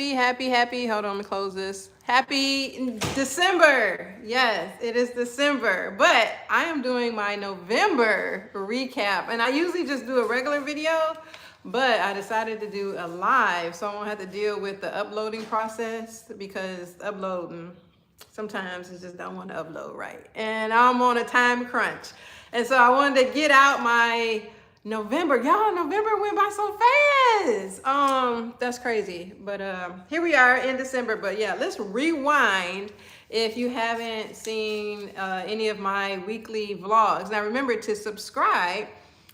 happy. Hold on, let me close this. Happy December. Yes, it is December, but I am doing my November recap. And I usually just do a regular video, but I decided to do a live. So I won't have to deal with the uploading process because uploading, sometimes it just don't want to upload right. And I'm on a time crunch. And so I wanted to get out my November. Y'all, November went by so fast. That's crazy. But here we are in December. But yeah, let's rewind if you haven't seen any of my weekly vlogs. Now remember to subscribe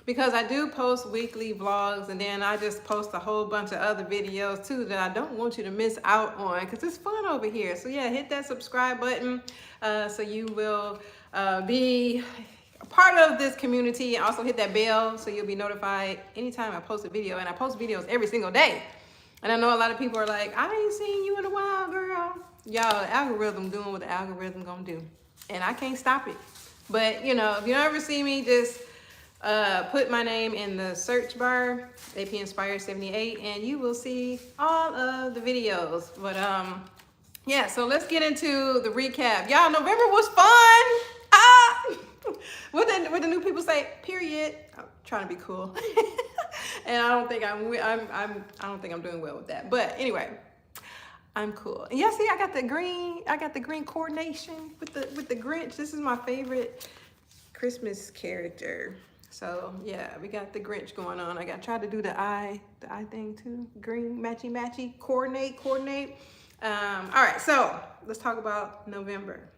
because I do post weekly vlogs, and then I just post a whole bunch of other videos too that I don't want you to miss out on because it's fun over here. So yeah, hit that subscribe button so you will be a part of this community. Also hit that bell so you'll be notified anytime I post a video, and I post videos every single day. And I know a lot of people are like, I ain't seen you in a while, girl. Y'all, algorithm doing what the algorithm gonna do, and I can't stop it. But you know, if you don't ever see me, just put my name in the search bar, AP Inspired 78, and you will see all of the videos. But yeah, so let's get into the recap. Y'all, November was fun. What the new people say? Period. I'm trying to be cool, and I don't think I'm doing well with that. But anyway, I'm cool. And yeah, see, I got the green coordination with the Grinch. This is my favorite Christmas character. So yeah, we got the Grinch going on. I tried to do the eye thing too. Green, matchy, coordinate. All right, so let's talk about November.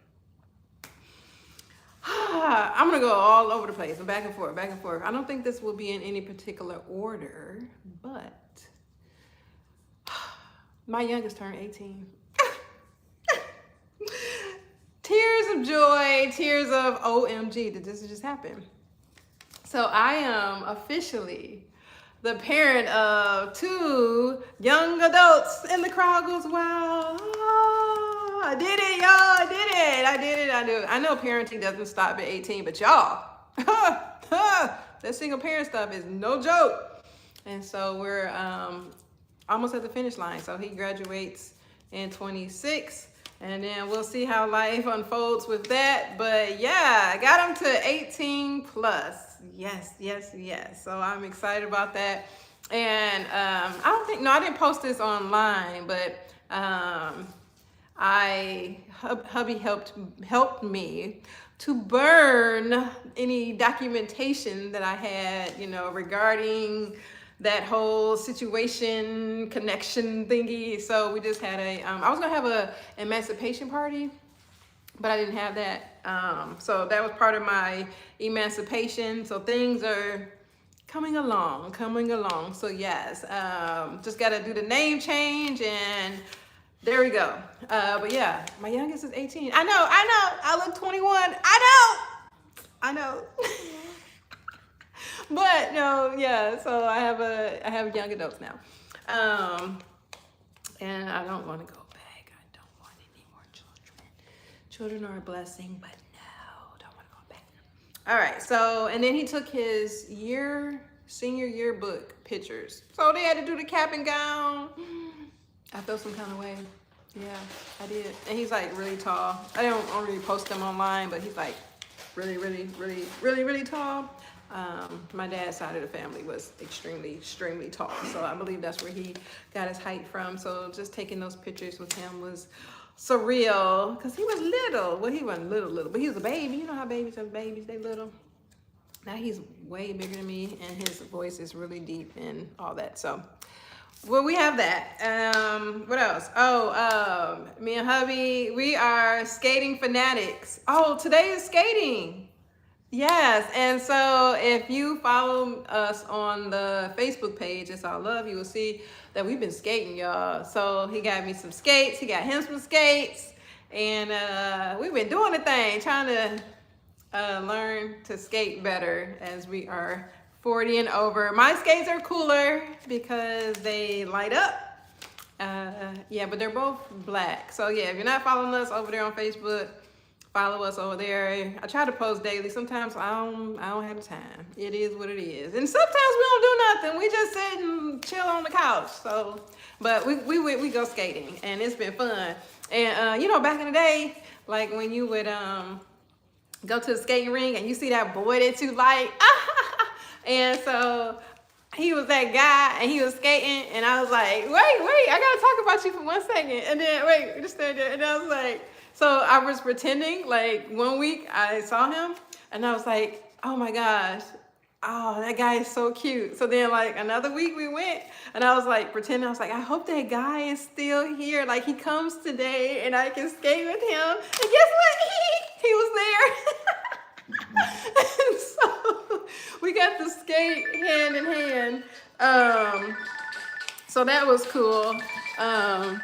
I'm gonna go all over the place and back and forth. I don't think this will be in any particular order, but my youngest turned 18. Tears of joy, tears of OMG, did this just happen? So I am officially the parent of 2 young adults, and the crowd goes, wow. Oh, I did it, y'all. I do. I know parenting doesn't stop at 18, but y'all, that single parent stuff is no joke. And so we're almost at the finish line. So he graduates in 26. And then we'll see how life unfolds with that. But yeah, I got him to 18 plus. Yes. So I'm excited about that. And I didn't post this online, but hubby helped me to burn any documentation that I had, regarding that whole situation, connection thingy. So we just had I was gonna have a emancipation party, but I didn't have that. So that was part of my emancipation. So things are coming along. So yes, just gotta do the name change, and there we go. But yeah, my youngest is 18. I know, I look 21. I know. But no, yeah, so I have young adults now. And I don't want to go back. I don't want any more children. Children are a blessing, but no, don't want to go back. All right, so, and then he took his senior yearbook pictures. So they had to do the cap and gown. I felt some kind of way. Yeah, I did. And he's like really tall. I don't really post them online, but he's like really tall. My dad's side of the family was extremely tall, so I believe that's where he got his height from. So just taking those pictures with him was surreal because he was little. Well, he wasn't little, but he was a baby. You know how babies are babies, they little. Now he's way bigger than me, and his voice is really deep and all that. So well, we have that. What else? Me and hubby, we are skating fanatics. Oh, today is skating. Yes, and so if you follow us on the Facebook page, It's All Love, you will see that we've been skating, y'all. So he got me some skates, he got him some skates, and we've been doing the thing, trying to learn to skate better as we are 40 and over. My skates are cooler because they light up. Yeah, but they're both black. So yeah, if you're not following us over there on Facebook, follow us over there. I try to post daily. Sometimes I don't have the time. It is what it is. And sometimes we don't do nothing. We just sit and chill on the couch. So, but we go skating, and it's been fun. And you know, back in the day, like when you would go to the skating rink and you see that boy that you like, and so he was that guy and he was skating, and I was like, wait, I gotta talk about you for 1 second. And then wait, just stand there. And I was like, so I was pretending, like one week I saw him and I was like, oh my gosh, oh, that guy is so cute. So then like another week we went and I was like pretending, I was like, I hope that guy is still here. Like he comes today and I can skate with him. And guess what? He was there. And so we got to skate hand in hand. So that was cool. Let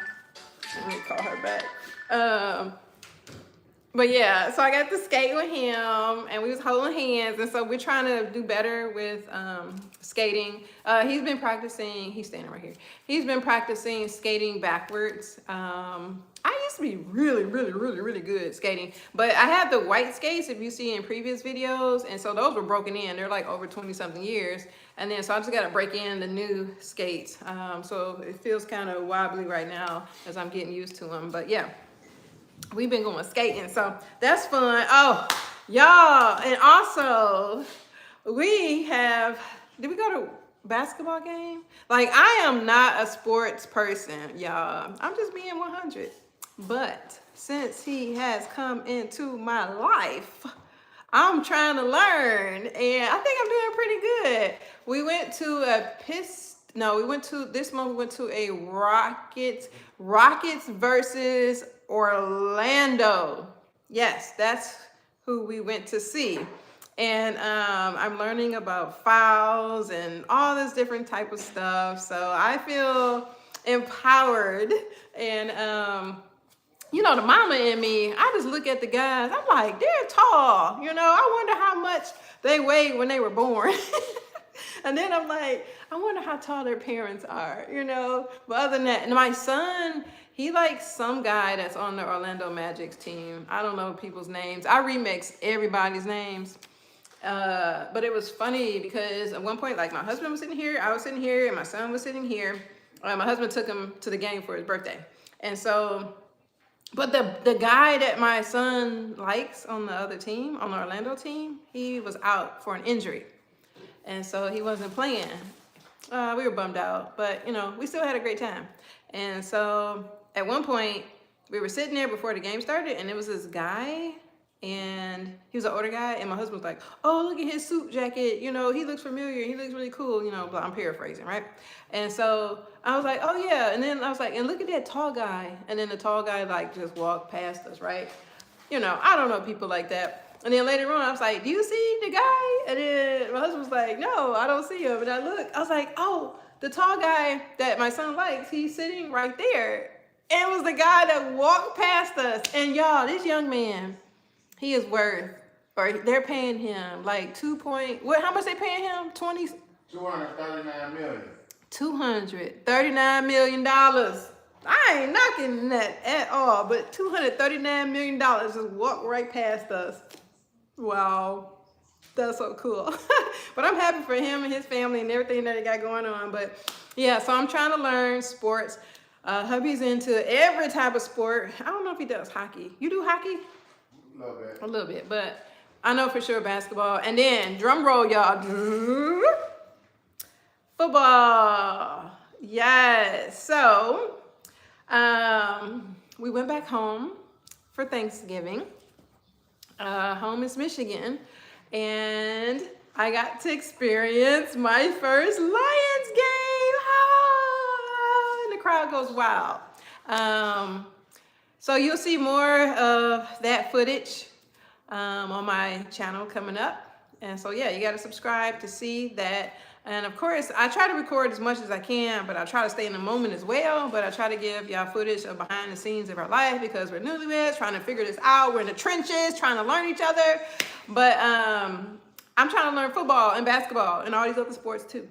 me call her back. But yeah, so I got to skate with him and we was holding hands, and so we're trying to do better with skating. He's been practicing, he's standing right here. He's been practicing skating backwards. I used to be really good at skating, but I had the white skates, if you see in previous videos, and so those were broken in. They're like over 20 something years. And then so I just got to break in the new skates. So it feels kind of wobbly right now as I'm getting used to them, but yeah. We've been going skating, so that's fun. Oh, y'all, and also did we go to basketball game? Like, I am not a sports person, y'all. I'm just being 100. But since he has come into my life, I'm trying to learn, and I think I'm doing pretty good. We went to this month we went to a Rockets versus Orlando. Yes, that's who we went to see. And I'm learning about fouls and all this different type of stuff. So I feel empowered. And you know, the mama in me, I just look at the guys, I'm like, they're tall. You know, I wonder how much they weighed when they were born. And then I'm like, I wonder how tall their parents are, you know. But other than that, and my son, he likes some guy that's on the Orlando Magic's team. I don't know people's names. I remix everybody's names. But it was funny because at one point, like my husband was sitting here, I was sitting here, and my son was sitting here. My husband took him to the game for his birthday. And so, but the guy that my son likes on the other team, on the Orlando team, he was out for an injury. And so he wasn't playing. We were bummed out, but you know, we still had a great time. And so at one point we were sitting there before the game started, and it was this guy, and he was an older guy, and my husband was like, oh, look at his suit jacket. You know, he looks familiar. He looks really cool. You know, but I'm paraphrasing, right? And so I was like, oh yeah. And then I was like, and look at that tall guy. And then the tall guy like just walked past us, right? You know, I don't know people like that. And then later on, I was like, do you see the guy? And then my husband was like, no, I don't see him. And I looked, I was like, oh, the tall guy that my son likes, he's sitting right there. And it was the guy that walked past us. And y'all, this young man, he is worth, or they're paying him like how much they paying him? $239 million. $239 million. I ain't knocking that at all, but $239 million just walked right past us. Wow, that's so cool. But I'm happy for him and his family and everything that they got going on. But yeah, so I'm trying to learn sports. Hubby's into every type of sport. I don't know if he does hockey. You do hockey? A little bit. A little bit, but I know for sure basketball. And then, drum roll, y'all. Football. Yes. So, we went back home for Thanksgiving. Home is Michigan, and I got to experience my first Lions game. And the crowd goes wild. So you'll see more of that footage on my channel coming up. And so yeah, you got to subscribe to see that. And of course, I try to record as much as I can, but I try to stay in the moment as well. But I try to give y'all footage of behind the scenes of our life because we're newlyweds, trying to figure this out. We're in the trenches, trying to learn each other. But I'm trying to learn football and basketball and all these other sports too.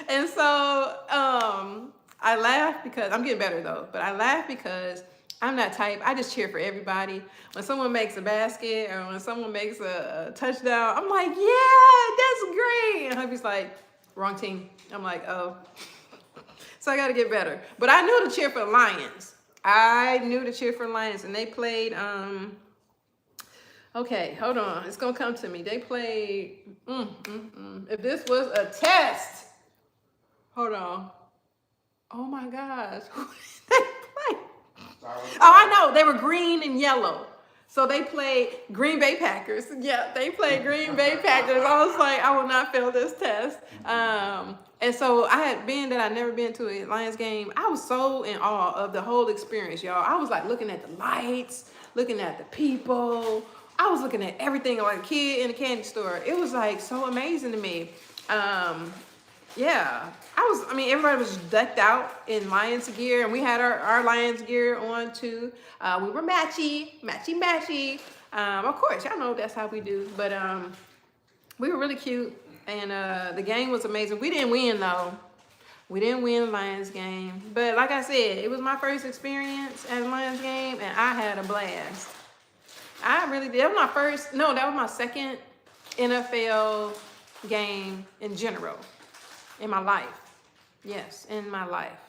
And so I laugh because, I'm getting better though, but I laugh because I'm that type. I just cheer for everybody. When someone makes a basket or when someone makes a touchdown, I'm like, yeah, that's great. And hubby's like, wrong team. I'm like, oh. So I got to get better. But I knew to cheer for the Lions. I knew to cheer for the Lions. And they played, okay, hold on. It's going to come to me. They played, if this was a test, hold on. Oh my gosh. Who did they play? Oh, I know. They were green and yellow. So they played Green Bay Packers. Yeah, they played Green Bay Packers. I was like, I will not fail this test. And so being that I'd never been to a Lions game, I was so in awe of the whole experience, y'all. I was like looking at the lights, looking at the people. I was looking at everything like a kid in a candy store. It was like so amazing to me. Yeah, everybody was decked out in Lions gear, and we had our Lions gear on too. We were matchy. Of course, y'all know that's how we do, but we were really cute, and the game was amazing. We didn't win though. We didn't win the Lions game, but like I said, it was my first experience at a Lions game, and I had a blast. I really did. That was my second NFL game in general. In my life. Yes, in my life.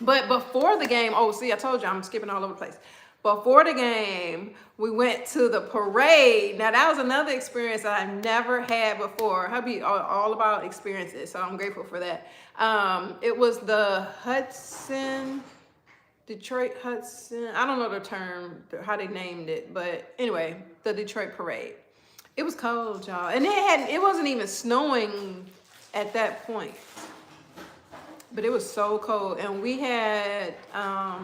But before the game, I told you I'm skipping all over the place. Before the game, we went to the parade. Now, that was another experience that I never had before. Hubby all about experiences, so I'm grateful for that. It was the Detroit Hudson. I don't know the term, how they named it, but anyway, the Detroit parade. It was cold, y'all. And it wasn't even snowing at that point, but it was so cold, and we had I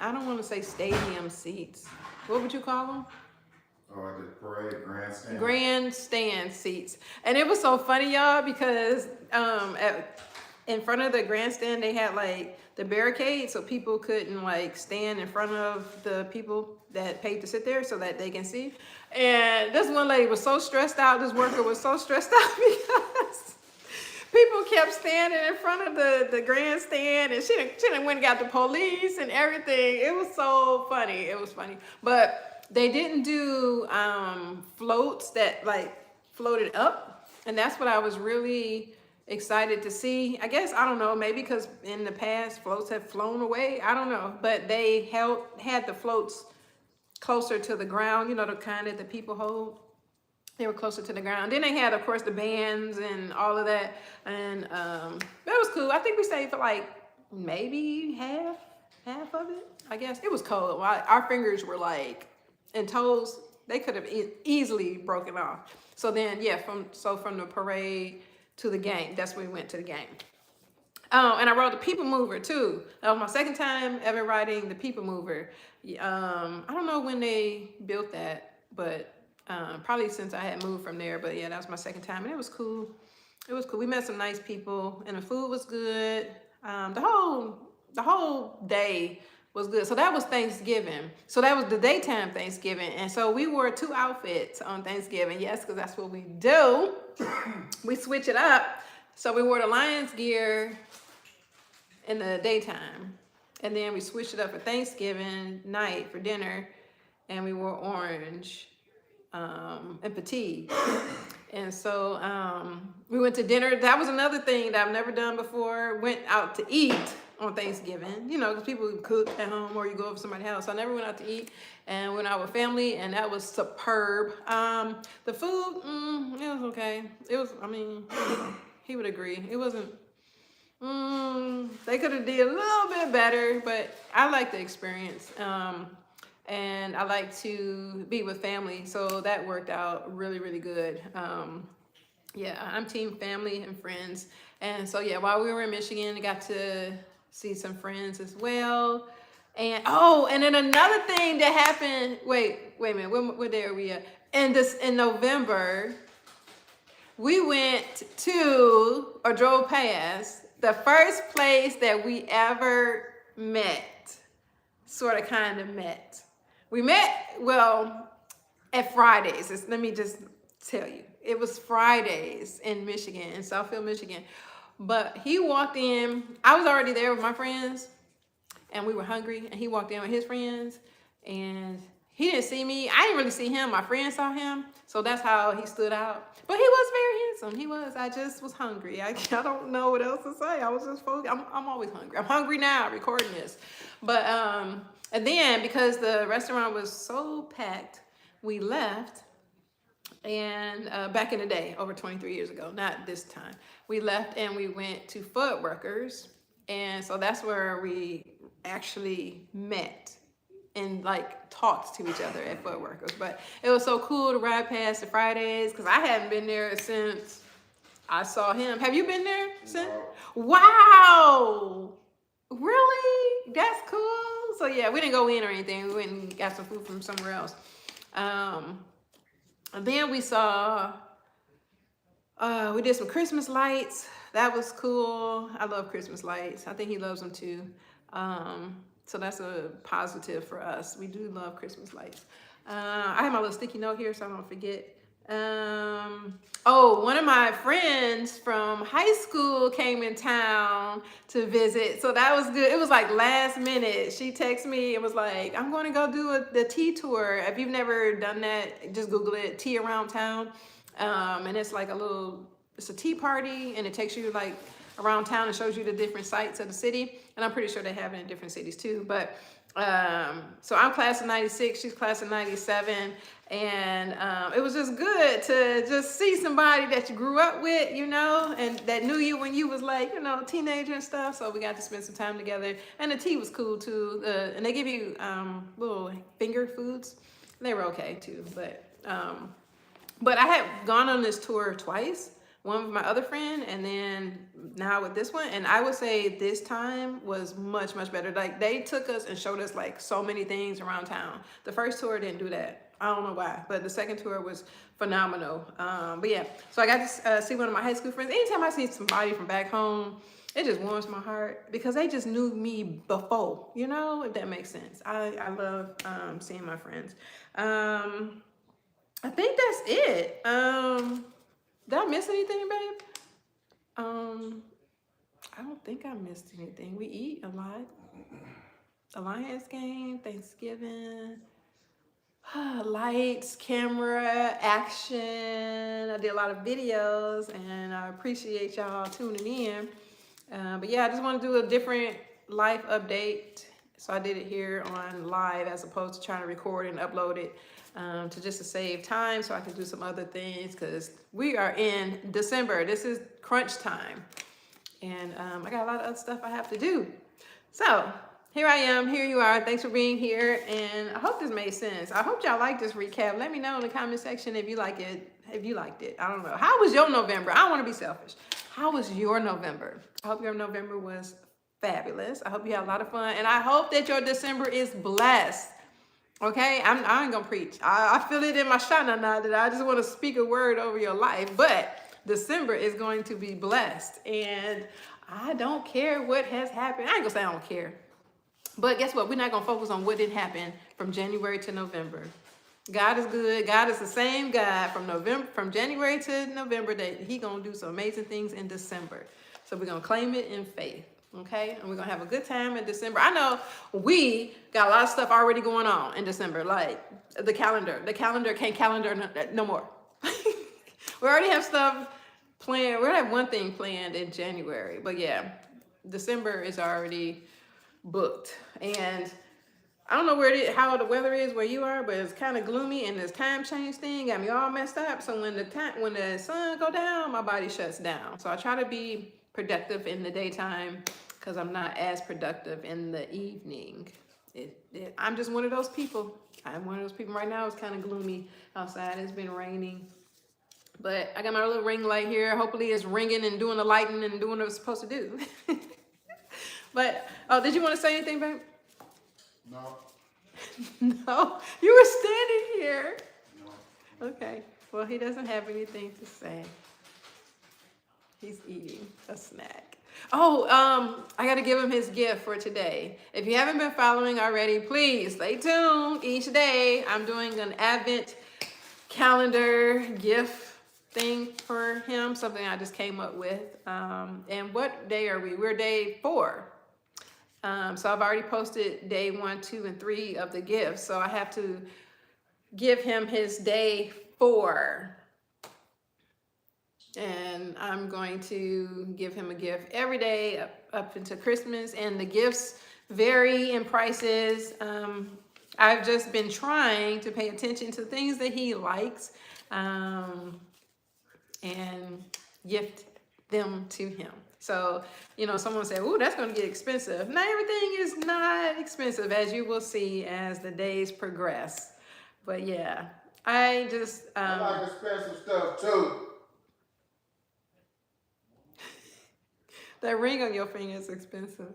don't want to say stadium seats. What would you call them? Oh, the parade grandstand. Grandstand seats. And it was so funny, y'all, because in front of the grandstand they had like the barricade, so people couldn't like stand in front of the people that paid to sit there so that they can see. And this one lady was so stressed out. This worker was so stressed out because people kept standing in front of the grandstand, and she done went and got the police and everything. It was so funny. It was funny. But they didn't do floats that like floated up, and that's what I was really excited to see. I guess, I don't know, maybe because in the past floats have flown away. I don't know. But they had the floats closer to the ground, the kind that the people hold. They were closer to the ground. Then they had, of course, the bands and all of that. And that was cool. I think we stayed for like maybe half of it, I guess. It was cold. Our fingers were like, and toes, they could have easily broken off. So then, yeah, from the parade to the game, that's when we went to the game. And I rode the People Mover too. That was my second time ever riding the People Mover. I don't know when they built that, but probably since I had moved from there. But yeah, that was my second time, and it was cool. It was cool. We met some nice people, and the food was good. The whole day was good. So that was Thanksgiving. So that was the daytime Thanksgiving, and so we wore 2 outfits on Thanksgiving. Yes, because that's what we do. We switch it up. So we wore the Lions gear in the daytime, and then we switched it up for Thanksgiving night for dinner, and we wore orange and fatigue. And so we went to dinner. That was another thing that I've never done before. Went out to eat on Thanksgiving, because people cook at home or you go over to somebody's house. So I never went out to eat, and went out with family, and that was superb. The food, it was okay. It was, he would agree. It wasn't, they could have did a little bit better, but I like the experience. And I like to be with family, so that worked out really, really good. Yeah, I'm team family and friends. And so, yeah, while we were in Michigan, I got to see some friends as well. And, and then another thing that happened, wait a minute, what day are we at? In November, we went to, or drove past, the first place that we ever met, kind of met. We met, at Fridays. Let me just tell you. It was Fridays in Michigan, in Southfield, Michigan. But he walked in. I was already there with my friends. and we were hungry, and he walked in with his friends, and he didn't see me. I didn't really see him. My friend saw him, so that's how he stood out. But he was very handsome. He was. I just was hungry. I don't know what else to say. I was just focused. I'm always hungry. I'm hungry now recording this. But and then because the restaurant was so packed, we left. And back in the day, over 23 years ago, not this time, we left and we went to Fuddruckers. And so that's where we actually met and like talked to each other at Fuddruckers. But it was so cool to ride past the Fridays because I hadn't been there since I saw him. Have you been there since? No. Wow. Really? That's cool. So yeah, we didn't go in or anything. We went and got some food from somewhere else. And then we saw, we did some Christmas lights. That was cool. I love Christmas lights. I think he loves them too. So that's a positive for us. We do love Christmas lights. I have my little sticky note here so I don't forget. Oh, one of my friends from high school came in town to visit. So that was good. It was like last minute. She texted me and was like, I'm going to go do the tea tour. If you've never done that, just Google it, Tea Around Town. And it's like it's a tea party, and it takes you like around town and shows you the different sites of the city. And I'm pretty sure they have it in different cities too. But so I'm class of 96, she's class of 97. And it was just good to just see somebody that you grew up with, you know, and that knew you when you was like, you know, teenager and stuff. So we got to spend some time together. And the tea was cool too. And they give you little finger foods. They were okay too. But I had gone on this tour twice. One with my other friend, and then now with this one. And I would say this time was much, much better. Like they took us and showed us like so many things around town. The first tour didn't do that. I don't know why, but the second tour was phenomenal. But yeah, so I got to see one of my high school friends. Anytime I see somebody from back home, it just warms my heart because they just knew me before, you know, if that makes sense. I love seeing my friends. I think that's it. Did I miss anything, babe? I don't think I missed anything. We eat a lot. Alliance game, Thanksgiving, lights, camera, action. I did a lot of videos, and I appreciate y'all tuning in. But yeah, I just want to do a different life update. So I did it here on live as opposed to trying to record and upload it. To save time so I can do some other things because we are in December. This is crunch time. And I got a lot of other stuff I have to do. So here I am. Here you are. Thanks for being here. And I hope this made sense. I hope y'all like this recap. Let me know in the comment section if you like it. If you liked it. I don't know. How was your November? I don't want to be selfish. How was your November? I hope your November was fabulous. I hope you had a lot of fun. And I hope that your December is blessed. Okay, I ain't gonna preach. I feel it in my shana now that I just want to speak a word over your life. But December is going to be blessed. And I don't care what has happened. I ain't gonna say I don't care. But guess what? We're not gonna focus on what didn't happen from January to November. God is good. God is the same God from January to November that he gonna do some amazing things in December. So we're gonna claim it in faith. Okay, and we're gonna have a good time in December. I know we got a lot of stuff already going on in December, like the calendar. The calendar can't calendar no more. We already have stuff planned. We're gonna have one thing planned in January, but yeah, December is already booked. And I don't know how the weather is where you are, but it's kind of gloomy, and this time change thing got me all messed up. So when the sun go down, my body shuts down. So I try to be productive in the daytime because I'm not as productive in the evening. I'm just one of those people. I'm one of those people. Right now it's kind of gloomy outside. It's been raining. But I got my little ring light here. Hopefully it's ringing and doing the lighting and doing what it's supposed to do. But, did you want to say anything, babe? No. No? You were standing here. No. Okay. Well, he doesn't have anything to say. He's eating a snack. Oh, I got to give him his gift for today. If you haven't been following already, please stay tuned. Each day I'm doing an Advent calendar gift thing for him, something I just came up with. And what day are we? We're day 4. So I've already posted day 1, 2, and 3 of the gifts. So I have to give him his day 4. And I'm going to give him a gift every day up into Christmas. And the gifts vary in prices. I've just been trying to pay attention to things that he likes and gift them to him. So, you know, someone said, "Ooh, that's going to get expensive." Not everything is not expensive, as you will see as the days progress. But yeah, I just I like expensive stuff too. that ring on your finger is expensive.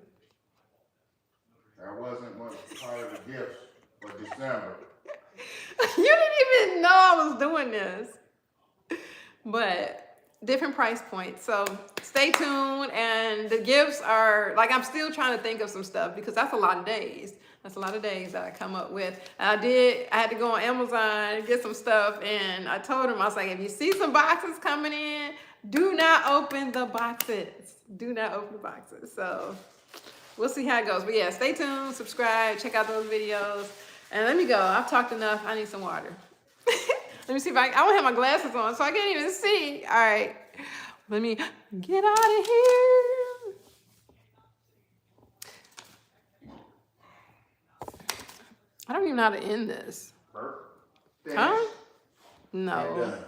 That wasn't one part of the gifts for December. You didn't even know I was doing this. But different price points. So stay tuned. And the gifts are like, I'm still trying to think of some stuff because that's a lot of days. That's a lot of days that I come up with. And I had to go on Amazon and get some stuff. And I told him, I was like, if you see some boxes coming in, do not open the boxes. Do not open the boxes. So we'll see how it goes. But yeah, stay tuned, subscribe, check out those videos. And let me go. I've talked enough. I need some water. Let me see if I don't have my glasses on, so I can't even see. All right. Let me get out of here. I don't even know how to end this. Perfect. Huh? Finished. No. And done.